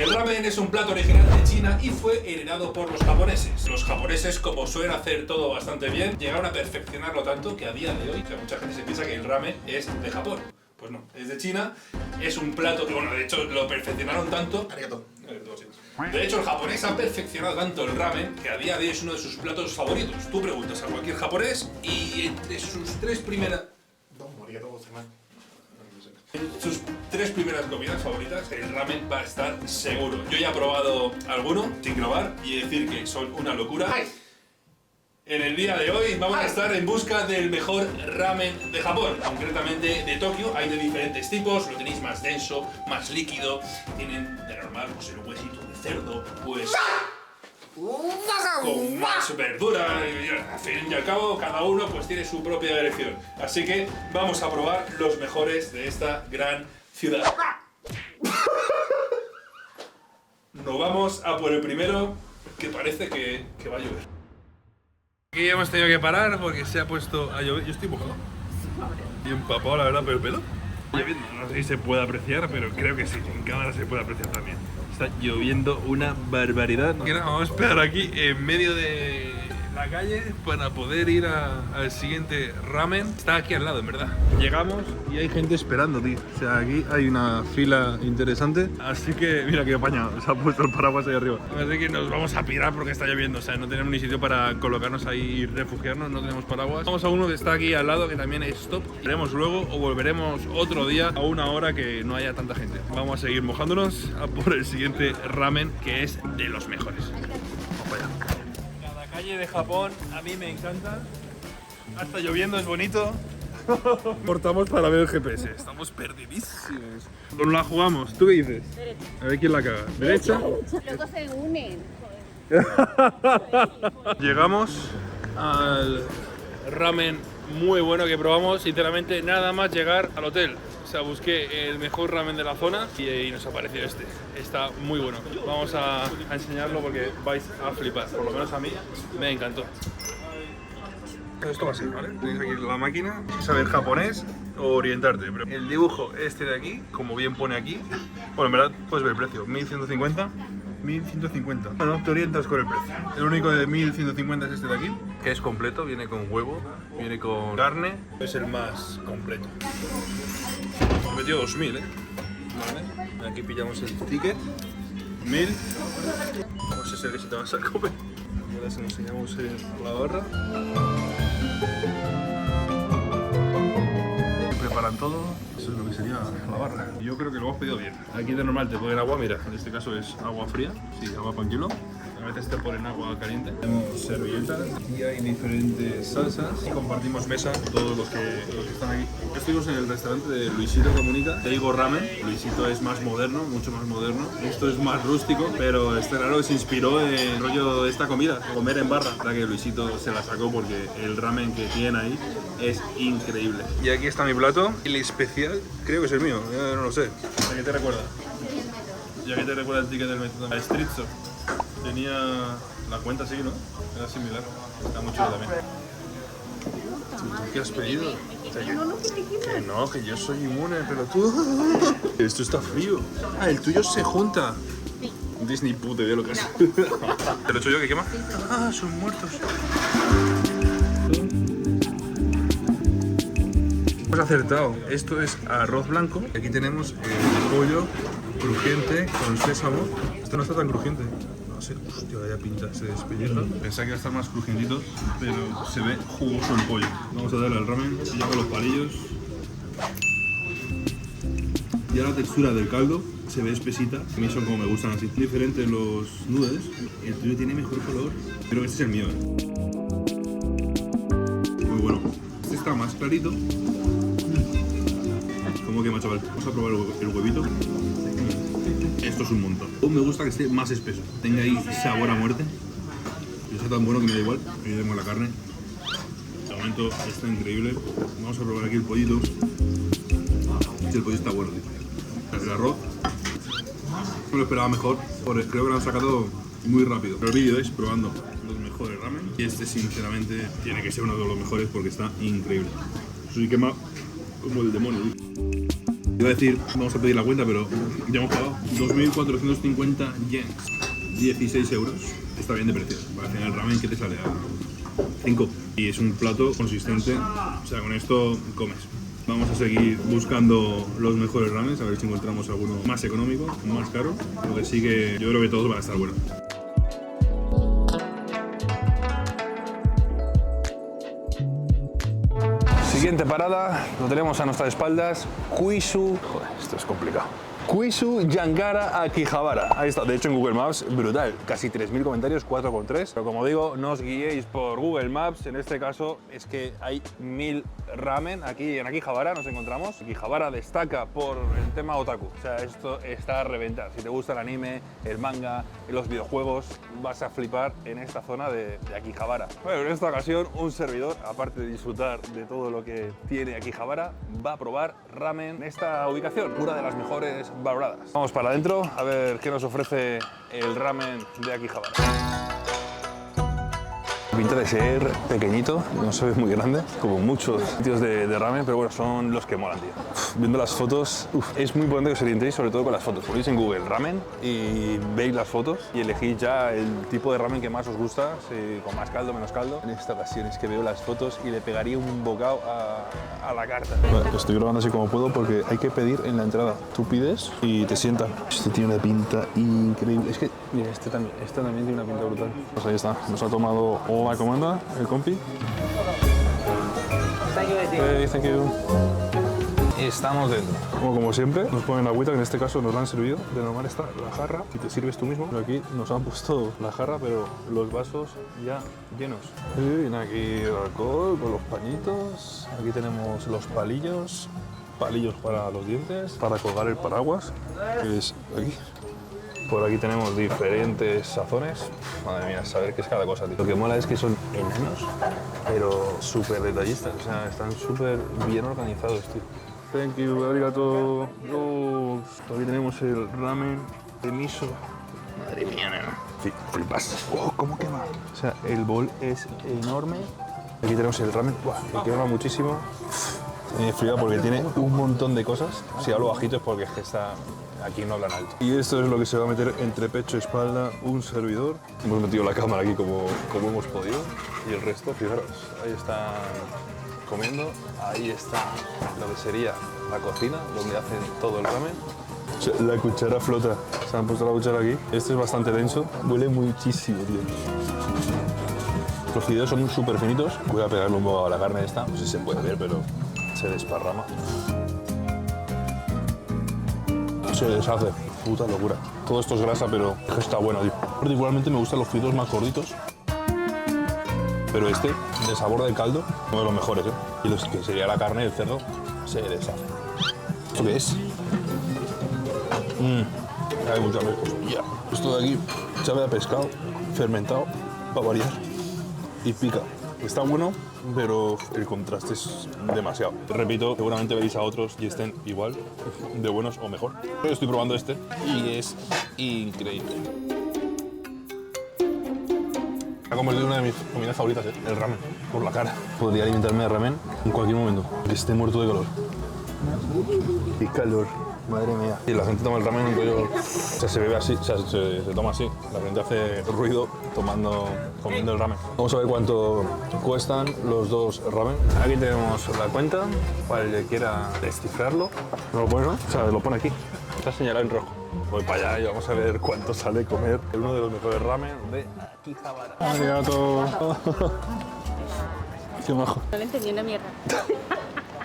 El ramen es un plato original de China y fue heredado por los japoneses. Los japoneses, como suelen hacer todo bastante bien, llegaron a perfeccionarlo tanto que a día de hoy, o sea, mucha gente se piensa que el ramen es de Japón. Pues no, es de China, es un plato que, bueno, de hecho lo perfeccionaron tanto. De hecho, el japonés ha perfeccionado tanto el ramen que a día de hoy es uno de sus platos favoritos. Tú preguntas a cualquier japonés y entre sus tres primeras... En sus tres primeras comidas favoritas, el ramen va a estar seguro. Yo ya he probado alguno sin probar y decir que son una locura. En el día de hoy vamos a estar en busca del mejor ramen de Japón, concretamente de Tokio. Hay de diferentes tipos, lo tenéis más denso, más líquido. Tienen de normal pues el huesito de cerdo, pues con más verdura. Al fin y al cabo, cada uno pues tiene su propia elección. Así que vamos a probar los mejores de esta gran ciudad. Nos vamos a por el primero, que parece que va a llover. Aquí hemos tenido que parar porque se ha puesto a llover. Yo estoy mojado y empapado, la verdad, por el pelo. Lloviendo, no sé si se puede apreciar, pero creo que sí, en cámara se puede apreciar también. Está lloviendo una barbaridad. Vamos a esperar aquí en medio de la calle para poder ir al siguiente ramen. Está aquí al lado, en verdad. Llegamos y hay gente esperando, tío. O sea, aquí hay una fila interesante. Así que, mira qué apañado, se ha puesto el paraguas ahí arriba. Así que nos vamos a pirar porque está lloviendo. O sea, no tenemos ni sitio para colocarnos ahí y refugiarnos, no tenemos paraguas. Vamos a uno que está aquí al lado, que también es top. Iremos luego o volveremos otro día a una hora que no haya tanta gente. Vamos a seguir mojándonos a por el siguiente ramen, que es de los mejores. Vamos para allá. Cada calle de Japón a mí me encanta. Hasta lloviendo es bonito. Cortamos para ver el GPS. Estamos perdidísimos. Nos la jugamos. ¿Tú qué dices? Derecha. A ver quién la caga. ¿Derecha? Luego se unen. Llegamos al ramen muy bueno que probamos. Sinceramente, nada más llegar al hotel. O sea, busqué el mejor ramen de la zona y nos apareció este. Está muy bueno. Vamos a enseñarlo porque vais a flipar. Por lo menos a mí me encantó. Esto va así, ¿vale? Tenéis aquí la máquina, saber japonés o orientarte. Pero el dibujo este de aquí, como bien pone aquí, bueno, en verdad puedes ver el precio, 1150. 1150. Bueno, te orientas con el precio. El único de 1150 es este de aquí, que es completo, viene con huevo, viene con carne, es el más completo. Me metió 2000, ¿vale? Aquí pillamos el ticket, 1000. No sé si es el que se te vas a comer. Ahora se lo enseñamos en la barra. Preparan todo, eso es lo que sería la barra. Yo creo que lo hemos pedido bien. Aquí de normal te ponen agua, mira, en este caso es agua fría, sí, agua panquilo. A veces te ponen agua caliente. Tenemos servilletas y hay diferentes salsas. Y compartimos mesa todos los que están aquí. Estuvimos en el restaurante de Luisito Comunica, Teigo Ramen. Luisito es más moderno, mucho más moderno. Esto es más rústico, pero este raro se inspiró en el rollo de esta comida, comer en barra. La que Luisito se la sacó porque el ramen que tiene ahí es increíble. Y aquí está mi plato. El especial, creo que es el mío, no lo sé. ¿A qué te recuerda? ¿Y a qué te recuerda el ticket del metro? A Street Shop. Tenía la cuenta así, ¿no? Era similar. Está muy chulo también. ¿Qué has pedido? Que no, que yo soy inmune, pero tú... Esto está frío. Ah, el tuyo se junta. No tienes ni puta idea lo que es. ¿Te lo he hecho yo? ¿Qué quema? Ah, son muertos. Hemos acertado. Esto es arroz blanco. Aquí tenemos el pollo crujiente con sésamo. Esto no está tan crujiente. No sé, hostia, vaya pinta, se despelleja. Pensaba que iba a estar más crujientito, pero se ve jugoso el pollo. Vamos a darle al ramen, ya con los palillos. Ya la textura del caldo se ve espesita. A mí son como me gustan así. Diferente los noodles. El tuyo tiene mejor color. Creo que este es el mío, Muy bueno. Este está más clarito. ¿Cómo quema, chaval? Vamos a probar el huevito. Esto es un montón. Me gusta que esté más espeso, tenga ahí sabor a muerte. Y está tan bueno que me da igual. Aquí tenemos la carne. De momento está increíble. Vamos a probar aquí el pollito. El pollo está bueno, tío. El arroz no lo esperaba mejor, porque creo que lo han sacado muy rápido. Pero el vídeo es probando los mejores ramen. Y este sinceramente tiene que ser uno de los mejores porque está increíble. Eso sí quema como el demonio, tío. Iba a decir, vamos a pedir la cuenta, pero ya hemos pagado 2.450 yens, 16 euros. Está bien de precio. Para hacer el ramen que te sale a 5. Y es un plato consistente, o sea, con esto comes. Vamos a seguir buscando los mejores ramen, a ver si encontramos alguno más económico, más caro. Lo que sí que yo creo que todos van a estar buenos. Siguiente parada, lo tenemos a nuestras espaldas, Kuisu. Joder, esto es complicado. Kuisu Yangara Akihabara. Ahí está, de hecho en Google Maps, brutal. Casi 3.000 comentarios, 4,3. Pero como digo, no os guiéis por Google Maps. En este caso es que hay 1000 ramen. Aquí en Akihabara nos encontramos. Akihabara destaca por el tema otaku. O sea, esto está a reventar. Si te gusta el anime, el manga, los videojuegos, vas a flipar en esta zona de Akihabara. Bueno, en esta ocasión un servidor, aparte de disfrutar de todo lo que tiene Akihabara, va a probar ramen en esta ubicación. Una de las mejores valoradas. Vamos para adentro a ver qué nos ofrece el ramen de Akihabara. Pinta de ser pequeñito, no se ve muy grande, como muchos sitios de ramen, pero bueno, son los que molan, tío. Viendo las fotos, es muy importante que os orientéis sobre todo con las fotos. Ponéis en Google ramen y veis las fotos y elegís ya el tipo de ramen que más os gusta, si con más caldo, menos caldo. En esta ocasión es que veo las fotos y le pegaría un bocado a la carta. Bueno, estoy grabando así como puedo porque hay que pedir en la entrada. Tú pides y te sientan. Este tiene una pinta increíble. Es que, mira, este también tiene una pinta brutal. Pues ahí está, nos ha tomado la comanda, el compi. Hey, thank you. Estamos dentro. Como siempre, nos ponen agüita, que en este caso nos la han servido. De normal está la jarra y te sirves tú mismo. Pero aquí nos han puesto la jarra, pero los vasos ya llenos. Y viene aquí el alcohol con los pañitos. Aquí tenemos los palillos. Palillos para los dientes, para colgar el paraguas, que es aquí. Por aquí tenemos diferentes sazones. Madre mía, saber qué es cada cosa, tío. Lo que mola es que son enanos, pero súper detallistas. O sea, están súper bien organizados, tío. Thank you, arigato. Aquí tenemos el ramen de miso. Madre mía, nena. Sí, flipas. Oh, ¿cómo quema? O sea, el bol es enorme. Aquí tenemos el ramen. Buah, que quema muchísimo. Me flipa porque tiene un montón de cosas. Si hablo bajito es porque es que está... Aquí no hablan alto. Y esto es lo que se va a meter entre pecho y espalda un servidor. Hemos metido la cámara aquí como hemos podido. Y el resto, fijaros, ahí están comiendo. Ahí está lo que sería la cocina, donde hacen todo el ramen. O sea, la cuchara flota. Se han puesto la cuchara aquí. Este es bastante denso. Huele muchísimo, tío. Los fideos son súper finitos. Voy a pegarle un poco a la carne esta. No sé si se puede ver, pero se desparrama. Se deshace, puta locura. Todo esto es grasa, pero está bueno, tío. Particularmente me gustan los fideos más gorditos. Pero este, de sabor de caldo, uno de los mejores, ¿eh? Y los que sería la carne del cerdo, se deshace. ¿Esto qué es? Hay mucha cosilla. Esto de aquí sabe a pescado, fermentado, para variar. Y pica. Está bueno, pero el contraste es demasiado. Repito, seguramente veis a otros y estén igual, de buenos o mejor. Yo estoy probando este y es increíble. Ha convertido en una de mis comidas favoritas, el ramen, por la cara. Podría alimentarme de ramen en cualquier momento, que esté muerto de calor. ¡Qué calor! Madre mía. Y la gente toma el ramen, rollo, o sea, se bebe así, o sea, se toma así. La gente hace ruido comiendo el ramen. Vamos a ver cuánto cuestan los dos ramen. Aquí tenemos la cuenta, para el que quiera descifrarlo. ¿No lo pones, no? O sea, lo pone aquí. Está señalado en rojo. Voy para allá y vamos a ver cuánto sale comer uno de los mejores ramen de Akihabara. Arigato. Qué majo. No le entendí una mierda.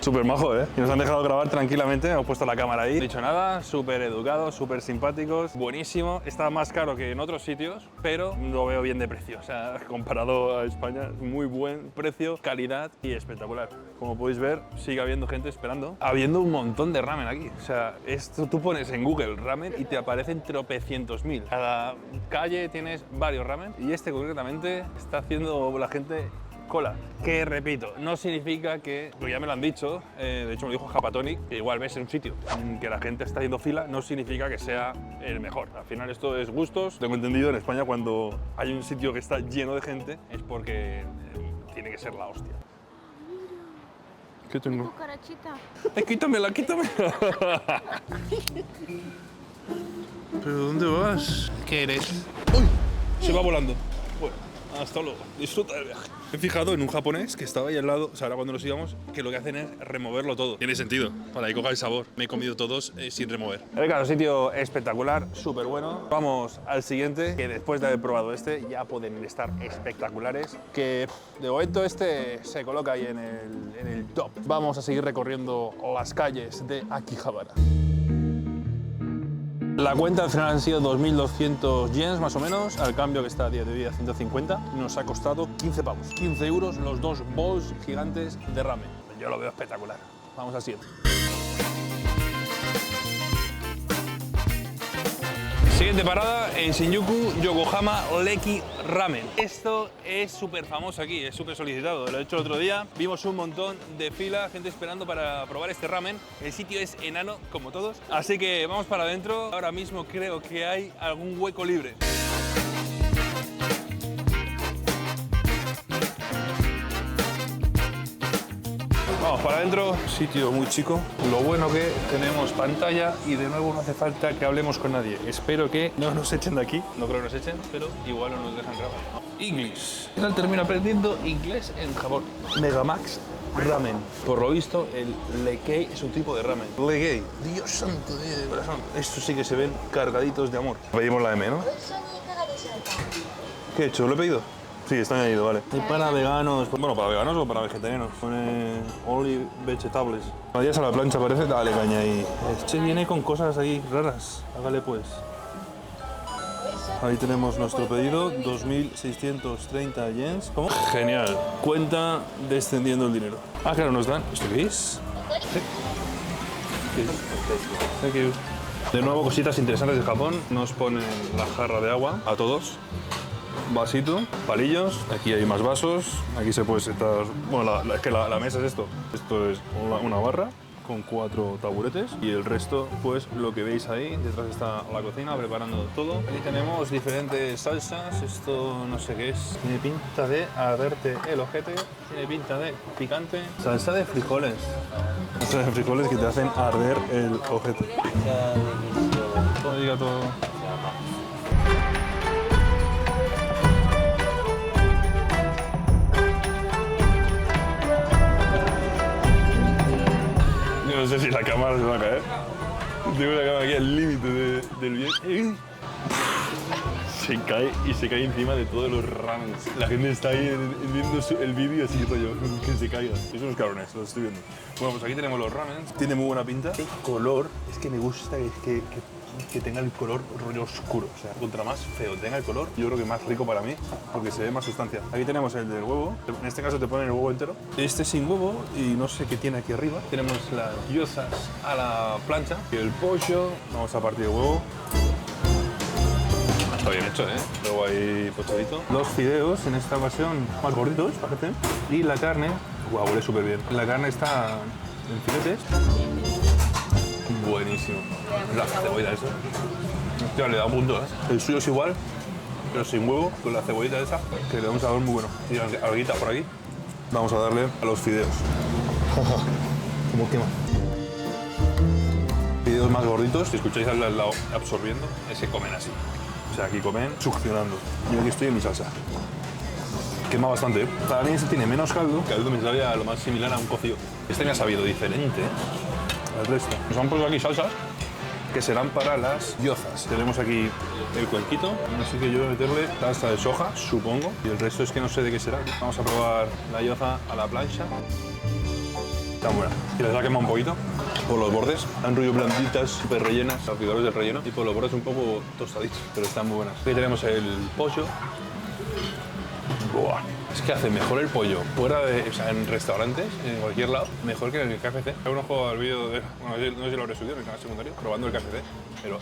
Súper majo, ¿eh? Y nos han dejado grabar tranquilamente, hemos puesto la cámara ahí. No he dicho nada, súper educados, súper simpáticos, buenísimo. Está más caro que en otros sitios, pero lo veo bien de precio. O sea, comparado a España, muy buen precio, calidad y espectacular. Como podéis ver, sigue habiendo gente esperando. Habiendo un montón de ramen aquí. O sea, esto tú pones en Google ramen y te aparecen tropecientos mil. Cada calle tienes varios ramen y este concretamente está haciendo la gente cola, que repito, no significa que, porque ya me lo han dicho, de hecho me lo dijo Japatonic, que igual ves en un sitio que la gente está haciendo fila, no significa que sea el mejor. Al final esto es gustos. Tengo entendido en España cuando hay un sitio que está lleno de gente es porque tiene que ser la hostia. ¿Qué tengo? Cucarachita. ¡Ay, quítamela, quítamela! ¿Pero dónde vas? ¿Qué eres? ¡Uy! Se va volando. Bueno, hasta luego. Disfruta del viaje. Me he fijado en un japonés que estaba ahí al lado, o sea, ahora cuando nos íbamos, que lo que hacen es removerlo todo. Tiene sentido, para que coja el sabor. Me he comido todos sin remover. El caso, sitio espectacular, súper bueno. Vamos al siguiente, que después de haber probado este, ya pueden estar espectaculares. Que de momento este se coloca ahí en el top. Vamos a seguir recorriendo las calles de Akihabara. La cuenta al final han sido 2.200 yens más o menos, al cambio que está a día de hoy a 150. Nos ha costado 15 pavos, 15 euros los dos bowls gigantes de ramen. Yo lo veo espectacular. Vamos al siguiente. Siguiente parada en Shinjuku, Yokohama Leki Ramen. Esto es súper famoso aquí, es súper solicitado. Lo he hecho el otro día, vimos un montón de fila, gente esperando para probar este ramen. El sitio es enano, como todos, así que vamos para adentro. Ahora mismo creo que hay algún hueco libre. Vamos para adentro, sitio muy chico. Lo bueno que tenemos pantalla y de nuevo no hace falta que hablemos con nadie. Espero que no nos echen de aquí. No creo que nos echen, pero igual no nos dejan grabar. English. ¿Qué tal termino aprendiendo inglés en Japón? Megamax Ramen. Por lo visto, el Lekei es un tipo de ramen. Lekei. Dios santo de corazón. Estos sí que se ven cargaditos de amor. Pedimos la M, ¿no? ¿Qué he hecho? ¿Lo he pedido? Sí, está añadido, vale. Y para veganos, bueno, para veganos o para vegetarianos. Pone only vegetables. Días a la plancha parece, dale caña ahí. Este viene con cosas ahí raras. Hágale pues. Ahí tenemos nuestro pedido, 2.630 yens. ¿Cómo? Genial. Cuenta descendiendo el dinero. Ah, claro, nos dan. ¿Esto qué es? Thank you. De nuevo, cositas interesantes de Japón. Nos ponen la jarra de agua a todos. Vasito, palillos, aquí hay más vasos, aquí se puede sentar, bueno, es que la mesa es esto. Esto es una barra con 4 taburetes y el resto, pues lo que veis ahí, detrás está la cocina preparando todo. Aquí tenemos diferentes salsas, esto no sé qué es, tiene pinta de arderte el ojete, tiene pinta de picante, salsa de frijoles. Salsa de frijoles que te hacen arder el ojete. Todo diga todo. No sé si la cámara se va a caer. Tengo la cámara aquí al límite del bien. Se cae y se cae encima de todos los ramens. La gente está ahí viendo el vídeo así, rollo, que se caiga. Esos son cabrones, los estoy viendo. Bueno, pues aquí tenemos los ramens. Tiene muy buena pinta. El color, es que me gusta que tenga el color rollo oscuro. O sea, contra más feo tenga el color, yo creo que más rico para mí, porque se ve más sustancia. Aquí tenemos el del huevo. En este caso te ponen el huevo entero. Este sin huevo y no sé qué tiene aquí arriba. Tenemos las gyozas a la plancha y el pollo. Vamos a partir el huevo. Está bien hecho, ¿eh? Luego ahí pochadito. Los fideos, en esta ocasión, más gorditos, parece. Y la carne, guau, huele súper bien. La carne está en filetes. Buenísimo. La cebolla esa. Hostia, le da un punto, ¿eh? El suyo es igual, pero sin huevo, con la cebollita esa, que le da un sabor muy bueno. Y alguita por aquí. Vamos a darle a los fideos. Como quema. Fideos más gorditos, si escucháis al lado absorbiendo, se comen así. O sea, aquí comen succionando. Yo aquí estoy en mi salsa. Quema bastante, ¿eh? Para mí este tiene menos caldo. Caldo me sabía lo más similar a un cocido. Este me ha sabido diferente al resto. Nos han puesto aquí salsas que serán para las gyozas. Tenemos aquí el cuenquito. Así que yo voy a meterle salsa de soja, supongo. Y el resto es que no sé de qué será. Vamos a probar la gyoza a la plancha. Está buena. Y les ha quemado un poquito por los bordes. Han rollo blanditas, súper rellenas, alrededores del relleno. Y por los bordes un poco tostaditos, pero están muy buenas. Aquí tenemos el pollo. Buah. Es que hace mejor el pollo fuera de, o sea, en restaurantes, en cualquier lado, mejor que en el KFC. Hago un ojo al vídeo de, bueno, no sé si lo habré subido en el canal secundario, probando el KFC, pero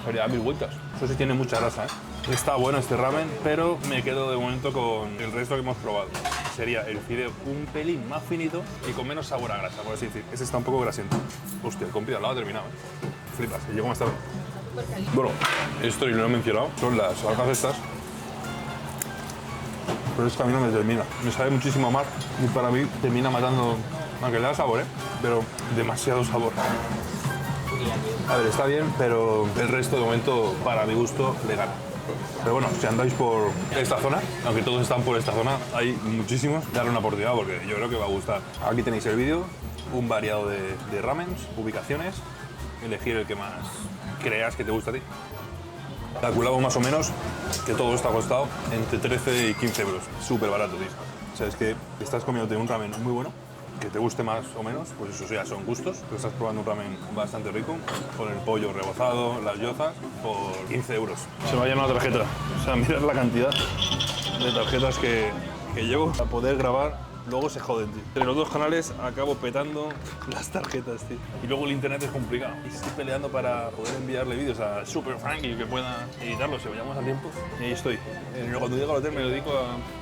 sería 1000 vueltas. Eso sí tiene mucha grasa, ¿eh? Está bueno este ramen, pero me quedo de momento con el resto que hemos probado. Sería el fideo un pelín más finito y con menos sabor a grasa, por así decir. Este está un poco grasiento. Hostia, el compi al lado ha terminado, ¿eh? Flipas, y yo como estaba. Bueno, esto y lo he mencionado, son las algas estas. Pero es que a mí no me termina. Me sabe muchísimo a mar y para mí termina matando Aunque le da sabor, pero demasiado sabor. A ver, está bien, pero el resto de momento, para mi gusto, le gana. Pero bueno, si andáis por esta zona, aunque todos están por esta zona, hay muchísimos, darle una oportunidad porque yo creo que va a gustar. Aquí tenéis el vídeo, un variado de ramens, ubicaciones, elegir el que más creas que te gusta a ti. Calculamos más o menos que todo esto ha costado entre 13 y 15 euros. Súper barato, tío. O sea, es que estás comiéndote un ramen muy bueno, que te guste más o menos, pues eso ya son gustos. Pero estás probando un ramen bastante rico, con el pollo rebozado, las gyozas, por 15 euros. Se me ha llenado la tarjeta. O sea, mirad la cantidad de tarjetas que llevo a poder grabar. Luego se joden, tío. Entre los dos canales acabo petando las tarjetas, tío. Y luego el internet es complicado. Y estoy peleando para poder enviarle vídeos a Super Frankie que pueda editarlos si vayamos a tiempo. Y ahí estoy. Cuando llego al hotel me dedico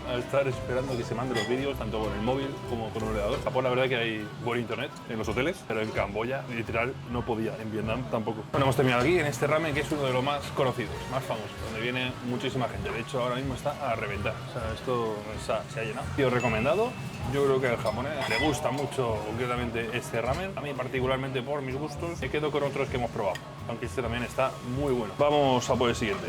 a estar esperando que se manden los vídeos, tanto con el móvil como con el ordenador. En Japón la verdad que hay buen internet en los hoteles, pero en Camboya literal no podía. En Vietnam tampoco. Bueno, hemos terminado aquí en este ramen que es uno de los más conocidos, más famosos, donde viene muchísima gente. De hecho, ahora mismo está a reventar. O sea, esto se ha llenado. Tío, recomendado. Yo creo que al japonés le gusta mucho concretamente este ramen. A mí particularmente por mis gustos me quedo con otros que hemos probado, aunque este también está muy bueno. Vamos a por el siguiente.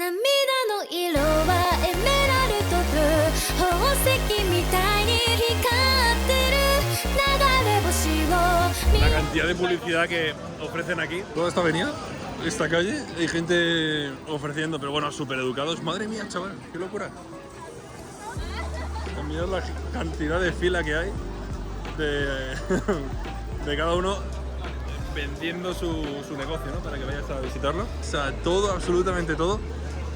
La cantidad de publicidad que ofrecen aquí. Toda esta avenida, esta calle, hay gente ofreciendo, pero bueno, súper educados. Madre mía, chaval, qué locura. Mirad la cantidad de fila que hay de cada uno vendiendo su negocio, ¿no? Para que vayas a visitarlo. O sea, todo, absolutamente todo.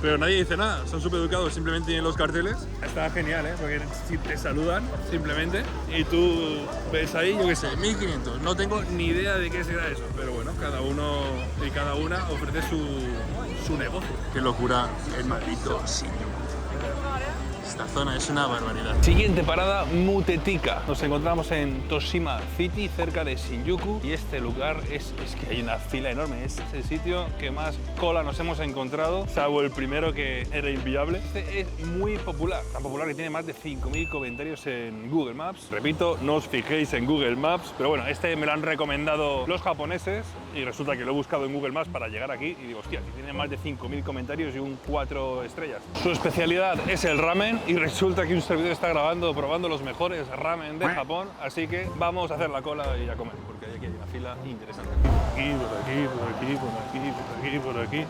Pero nadie dice nada, son súper educados, simplemente tienen los carteles. Está genial, porque si te saludan simplemente y tú ves ahí, yo qué sé, 1500. No tengo ni idea de qué será eso, pero bueno, cada uno y cada una ofrece su negocio. Qué locura el maldito Shinjuku. Esta zona es una barbaridad. Siguiente parada, Mutetika. Nos encontramos en Toshima City, cerca de Shinjuku. Y este lugar es que hay una fila enorme. Es el sitio que más cola nos hemos encontrado, salvo el primero que era inviable. Este es muy popular, tan popular que tiene más de 5.000 comentarios en Google Maps. Repito, no os fijéis en Google Maps, pero bueno, este me lo han recomendado los japoneses y resulta que lo he buscado en Google Maps para llegar aquí y digo, hostia, que tiene más de 5.000 comentarios y un 4 estrellas. Su especialidad es el ramen y resulta que un servidor está grabando, probando los mejores ramen de Japón, así que vamos a hacer la cola y a comer, porque aquí hay una fila interesante. Aquí, por aquí, por aquí, por aquí, por aquí, por aquí.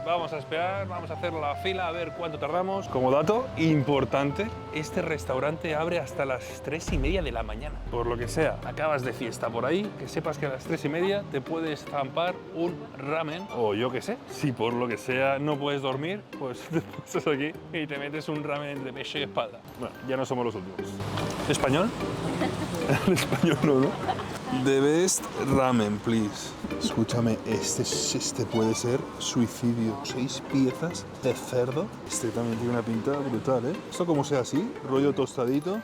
Vamos a esperar, vamos a hacer la fila a ver cuánto tardamos. Como dato importante, este restaurante abre hasta las 3:30 de la mañana. Por lo que sea, acabas de fiesta por ahí, que sepas que a las 3:30 te puedes zampar un ramen, o yo qué sé. Si por lo que sea no puedes dormir, pues te pasas aquí y te metes un ramen de pecho y espalda. Bueno, ya no somos los últimos. ¿Español? En español no. The best ramen, please. Escúchame, este puede ser suicidio. 6 piezas de cerdo. Este también tiene una pinta brutal, ¿eh? Esto como sea así, rollo tostadito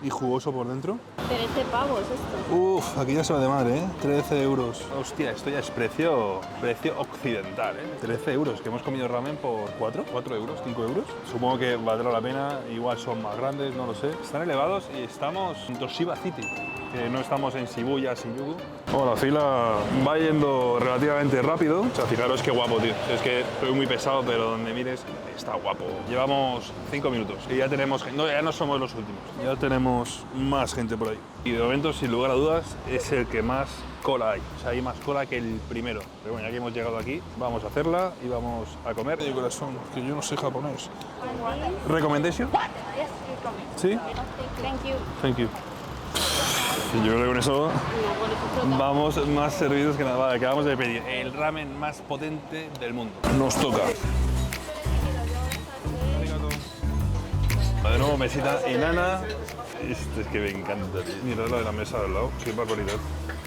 y jugoso por dentro. 13 pavos esto. Uf, aquí ya se va de madre, ¿eh? 13 euros. Hostia, esto ya es precio occidental, ¿eh? 13 euros, que hemos comido ramen por 4 euros, 5 euros. Supongo que valdrá la pena, igual son más grandes, no lo sé. Están elevados y estamos en Toshima City, que no estamos en Shibuya, Shinjuku. Bueno, la fila va yendo relativamente rápido. O sea, fijaros qué guapo, tío. Es que soy muy pesado, pero donde mires está guapo. Llevamos 5 minutos y ya tenemos... No, ya no somos los últimos. Ya tenemos más gente por ahí. Y de momento, sin lugar a dudas, es el que más cola hay. O sea, hay más cola que el primero. Pero bueno, ya que hemos llegado aquí, vamos a hacerla y vamos a comer. Mi corazón, que yo no sé japonés. ¿Recommendation? Yes, ¿Sí? thank you. Thank you. Yo creo que con eso vamos más servidos que nada. Vale, acabamos de pedir el ramen más potente del mundo. Nos toca. De nuevo, mesita enana. Es que me encanta, tío. Mira la de la mesa al lado, qué barbaridad.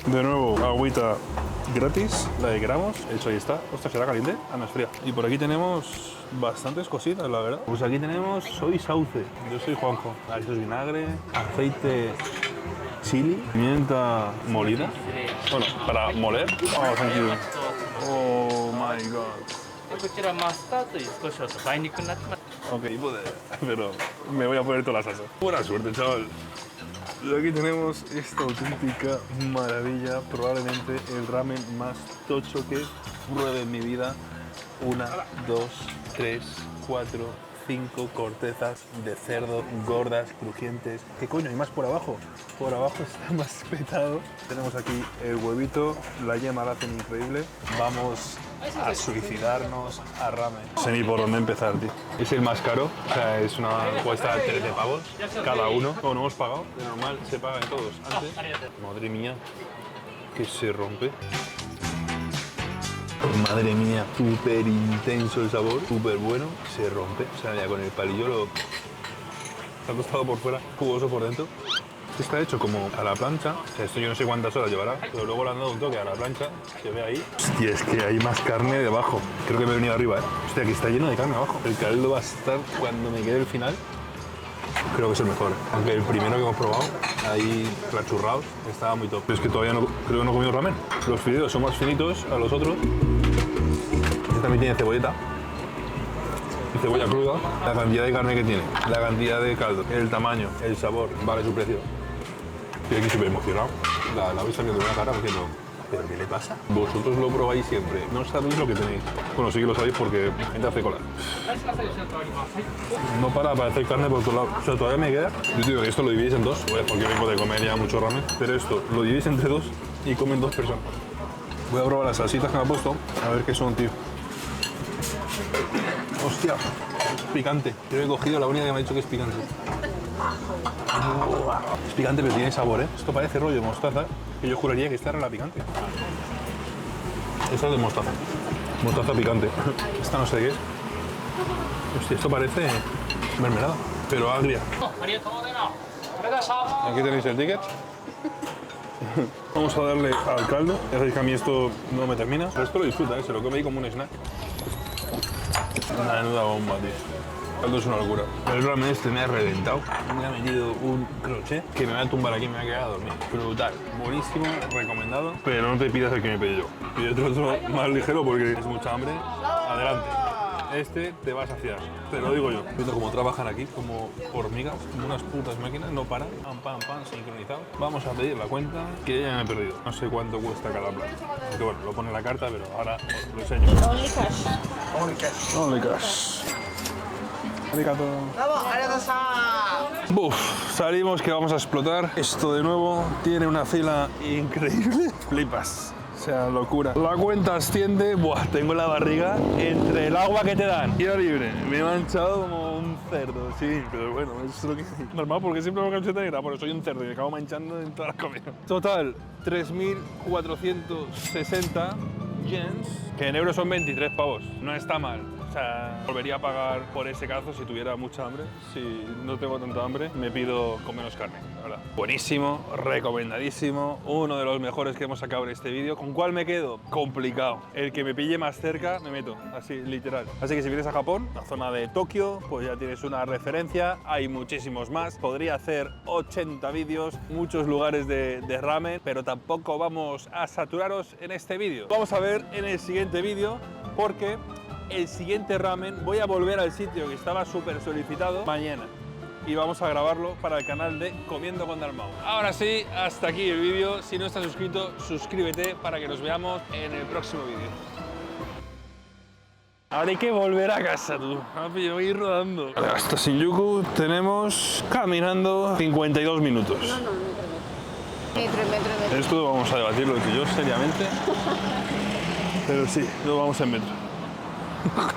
De nuevo, agüita gratis, la de gramos. Hecho, ahí está. Ostras, ¿será caliente? Ah, no, es fría. Y por aquí tenemos bastantes cositas, la verdad. Pues aquí tenemos soy sauce. Yo soy Juanjo. Esto es vinagre, aceite, chili, pimienta molida. Bueno, para moler. Oh, thank you. Oh my god. Ok, pero me voy a poner toda la salsa. Buena suerte, chaval. Y aquí tenemos esta auténtica maravilla, probablemente el ramen más tocho que pruebe en mi vida. 1, 2, 3, 4, 5 cortezas de cerdo gordas, crujientes. ¿Qué coño? Hay más por abajo. Por abajo está más petado. Tenemos aquí el huevito, la yema la hacen increíble. Vamos a suicidarnos a ramen. No sé ni por dónde empezar, tío. Es el más caro, o sea, es una cuesta 13 pavos cada uno. Como no hemos pagado, de normal se pagan todos antes. Madre mía, que se rompe. Madre mía, súper intenso el sabor, súper bueno, se rompe. O sea, ya con el palillo lo ha tostado por fuera, jugoso por dentro. Está hecho como a la plancha, o sea, esto yo no sé cuántas horas llevará, pero luego le han dado un toque a la plancha, se ve ahí. Hostia, es que hay más carne debajo. Creo que me he venido arriba, ¿eh? Hostia, aquí está lleno de carne abajo. El caldo va a estar cuando me quede el final. Creo que es el mejor. Aunque el primero que hemos probado, ahí rachurrados, estaba muy top. Pero es que todavía no, creo que no he comido ramen. Los fideos son más finitos a los otros. Este también tiene cebolleta. Y cebolla cruda. La cantidad de carne que tiene, la cantidad de caldo, el tamaño, el sabor, vale su precio. Estoy aquí súper emocionado. La vais saliendo de una cara diciendo, ¿pero qué le pasa? Vosotros lo probáis siempre, no sabéis lo que tenéis. Bueno, sí que lo sabéis porque la gente hace cola. No para de aparecer carne por otro lado. O sea, todavía me queda. Yo digo que esto lo dividís en dos, pues porque vengo de comer ya mucho ramen. Pero esto lo dividís entre dos y comen dos personas. Voy a probar las salsitas que me ha puesto, a ver qué son, tío. Hostia, es picante. Yo he cogido la única que me ha dicho que es picante. Es picante, pero tiene sabor, ¿eh? Esto parece rollo de mostaza, que yo juraría que esta era la picante. Esta es de mostaza. Mostaza picante. Esta no sé qué es. Hostia, esto parece mermelada, pero agria. Aquí tenéis el ticket. Vamos a darle al caldo. Ya sabéis que a mí esto no me termina. Pero esto lo disfruta, ¿eh? Se lo come ahí como un snack. Una menuda bomba, tío. El caldo es una locura. El ramen este me ha reventado. Me ha metido un crochet que me va a tumbar aquí y me va a quedar a dormir. Brutal. Buenísimo, recomendado. Pero no te pidas el que me pedí yo. Pídete otro más ligero porque es mucha hambre. Adelante. Este te va a saciar, te lo digo yo. Viendo cómo trabajan aquí, como hormigas, como unas putas máquinas, no paran, pam, pam, pam, sincronizado. Vamos a pedir la cuenta, que ya me he perdido. No sé cuánto cuesta cada plato. Aunque bueno, lo pone en la carta, pero ahora os lo enseño. Only cash. Only cash. Only cash. Arigato. Buf, salimos que vamos a explotar. Esto de nuevo tiene una fila increíble. Flipas. O sea, locura. La cuenta asciende. Buah, tengo la barriga entre el agua que te dan. Tiro libre. Me he manchado como un cerdo, sí. Pero bueno, es lo que normal porque siempre me camiseta negra. Pero soy un cerdo y me acabo manchando en todas las comidas. Total, 3.460 yens. Que en euros son 23 pavos. No está mal. O sea, volvería a pagar por ese cazo si tuviera mucha hambre. Si no tengo tanta hambre, me pido con menos carne, la verdad. Buenísimo, recomendadísimo. Uno de los mejores que hemos sacado en este vídeo. ¿Con cuál me quedo? Complicado. El que me pille más cerca, me meto. Así, literal. Así que si vienes a Japón, la zona de Tokio, pues ya tienes una referencia. Hay muchísimos más. Podría hacer 80 vídeos, muchos lugares de ramen, pero tampoco vamos a saturaros en este vídeo. Vamos a ver en el siguiente vídeo, porque el siguiente ramen voy a volver al sitio que estaba súper solicitado mañana y vamos a grabarlo para el canal de Comiendo con Dalmau. Ahora sí, hasta aquí el vídeo. Si no estás suscrito, suscríbete para que nos veamos en el próximo vídeo. Ahora hay que volver a casa, tú. Yo voy a ir rodando. Hasta Shinjuku tenemos caminando 52 minutos. No. Metro. Esto vamos a debatirlo tú y yo seriamente. Pero sí, lo vamos en metro.